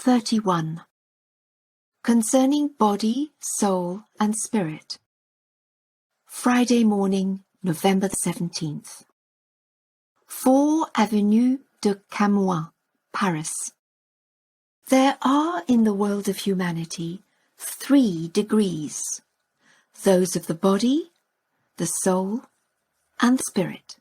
31. Concerning Body, Soul and Spirit. Friday morning, November 17th. 4 Avenue de Camoin, Paris. There are in the world of humanity 3 degrees, those of the body, the soul, and the spirit.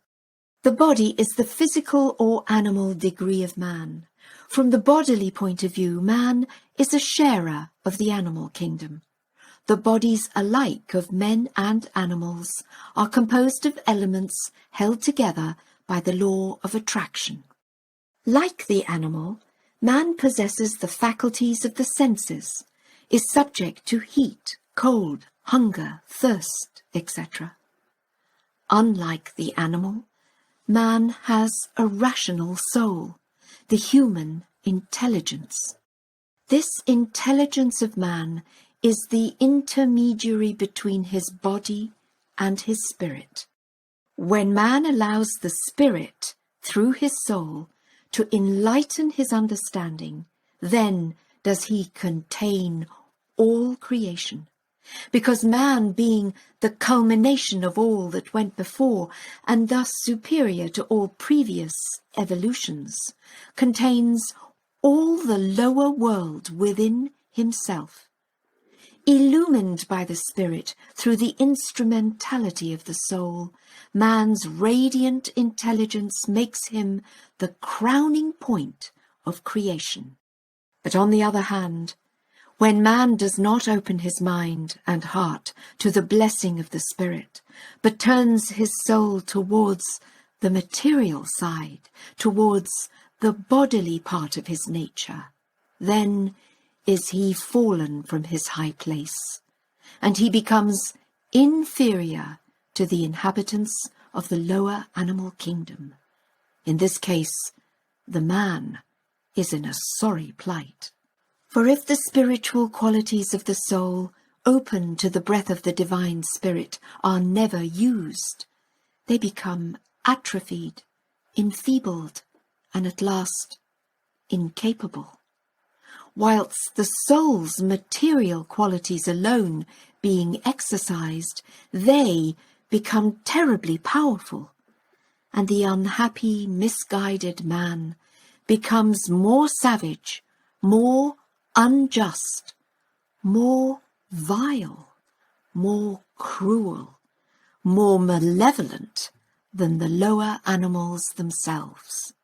The body is the physical or animal degree of man. From the bodily point of view, man is a sharer of the animal kingdom. The bodies alike of men and animals are composed of elements held together by the law of attraction. Like the animal, man possesses the faculties of the senses, is subject to heat, cold, hunger, thirst, etc. Unlike the animal, man has a rational soul, the human intelligence. This intelligence of man is the intermediary between his body and his spirit. When man allows the spirit, through his soul, to enlighten his understanding, then does he contain all creation. Because man, being the culmination of all that went before, and thus superior to all previous evolutions, contains all the lower world within himself. Illumined by the Spirit through the instrumentality of the soul, man's radiant intelligence makes him the crowning point of creation. But on the other hand, when man does not open his mind and heart to the blessing of the Spirit, but turns his soul towards the material side, towards the bodily part of his nature, then is he fallen from his high place, and he becomes inferior to the inhabitants of the lower animal kingdom. In this case, the man is in a sorry plight. For if the spiritual qualities of the soul, open to the breath of the divine Spirit, are never used, they become atrophied, enfeebled, and at last incapable. Whilst the soul's material qualities alone being exercised, they become terribly powerful, and the unhappy, misguided man becomes more savage, more unjust, more vile, more cruel, more malevolent than the lower animals themselves.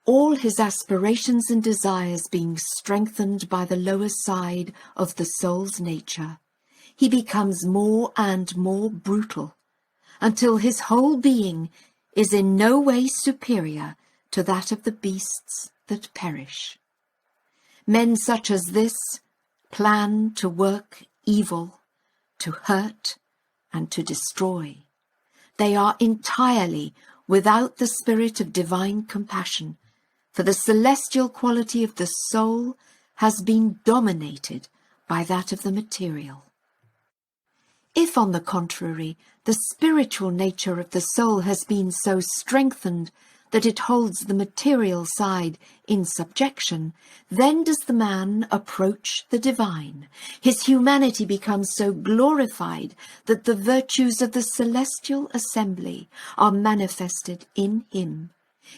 All his aspirations and desires being strengthened by the lower side of the soul's nature, he becomes more and more brutal, until his whole being is in no way superior to that of the beasts that perish. Men such as this plan to work evil, to hurt, and to destroy. They are entirely without the spirit of divine compassion, for the celestial quality of the soul has been dominated by that of the material. If, on the contrary, the spiritual nature of the soul has been so strengthened that it holds the material side in subjection, then does the man approach the divine. His humanity becomes so glorified that the virtues of the celestial assembly are manifested in him.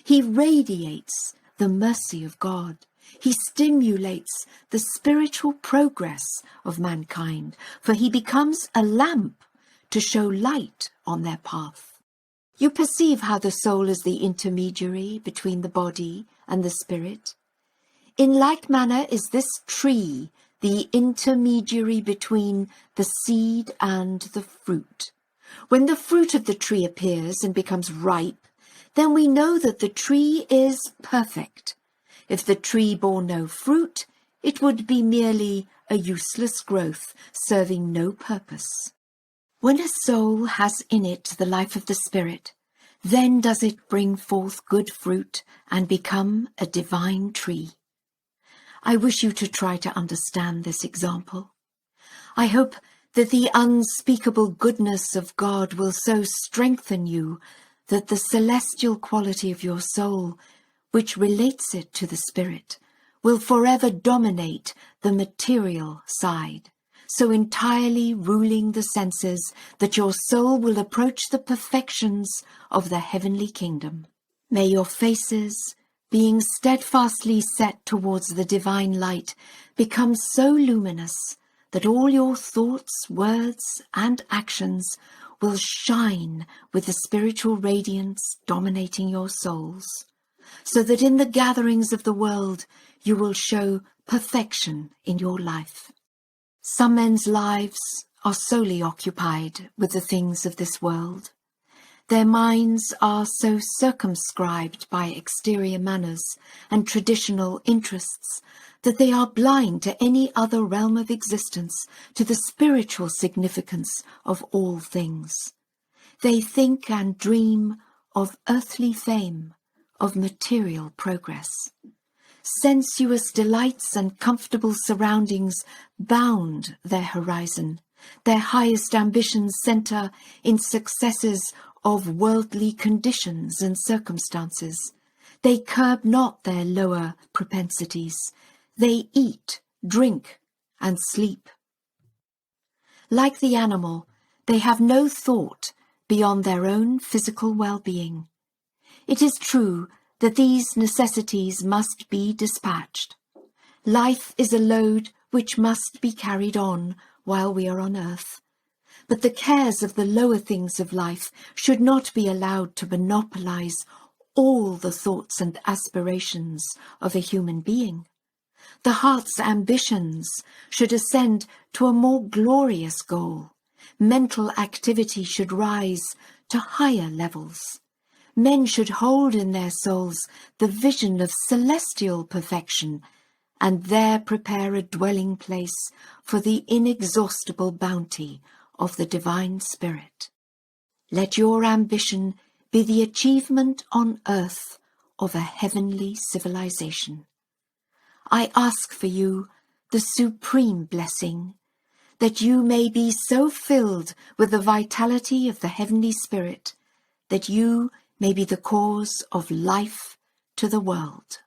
He radiates the mercy of God. He stimulates the spiritual progress of mankind, for he becomes a lamp to show light on their path. You perceive how the soul is the intermediary between the body and the spirit. In like manner is this tree the intermediary between the seed and the fruit. When the fruit of the tree appears and becomes ripe, then we know that the tree is perfect. If the tree bore no fruit, it would be merely a useless growth, serving no purpose. When a soul has in it the life of the Spirit, then does it bring forth good fruit and become a divine tree. I wish you to try to understand this example. I hope that the unspeakable goodness of God will so strengthen you that the celestial quality of your soul, which relates it to the Spirit, will forever dominate the material side, so entirely ruling the senses that your soul will approach the perfections of the heavenly kingdom. May your faces, being steadfastly set towards the divine light, become so luminous that all your thoughts, words, and actions will shine with the spiritual radiance dominating your souls, so that in the gatherings of the world you will show perfection in your life. Some men's lives are solely occupied with the things of this world. Their minds are so circumscribed by exterior manners and traditional interests that they are blind to any other realm of existence, to the spiritual significance of all things. They think and dream of earthly fame, of material progress. Sensuous delights and comfortable surroundings bound their horizon. Their highest ambitions center in successes of worldly conditions and circumstances. They curb not their lower propensities. They eat, drink, and sleep. Like the animal, they have no thought beyond their own physical well-being. It is true that these necessities must be dispatched. Life is a load which must be carried on while we are on earth. But the cares of the lower things of life should not be allowed to monopolize all the thoughts and aspirations of a human being. The heart's ambitions should ascend to a more glorious goal. Mental activity should rise to higher levels. Men should hold in their souls the vision of celestial perfection and there prepare a dwelling place for the inexhaustible bounty of the Divine Spirit. Let your ambition be the achievement on earth of a heavenly civilization. I ask for you the supreme blessing, that you may be so filled with the vitality of the heavenly Spirit, that you may be the cause of life to the world.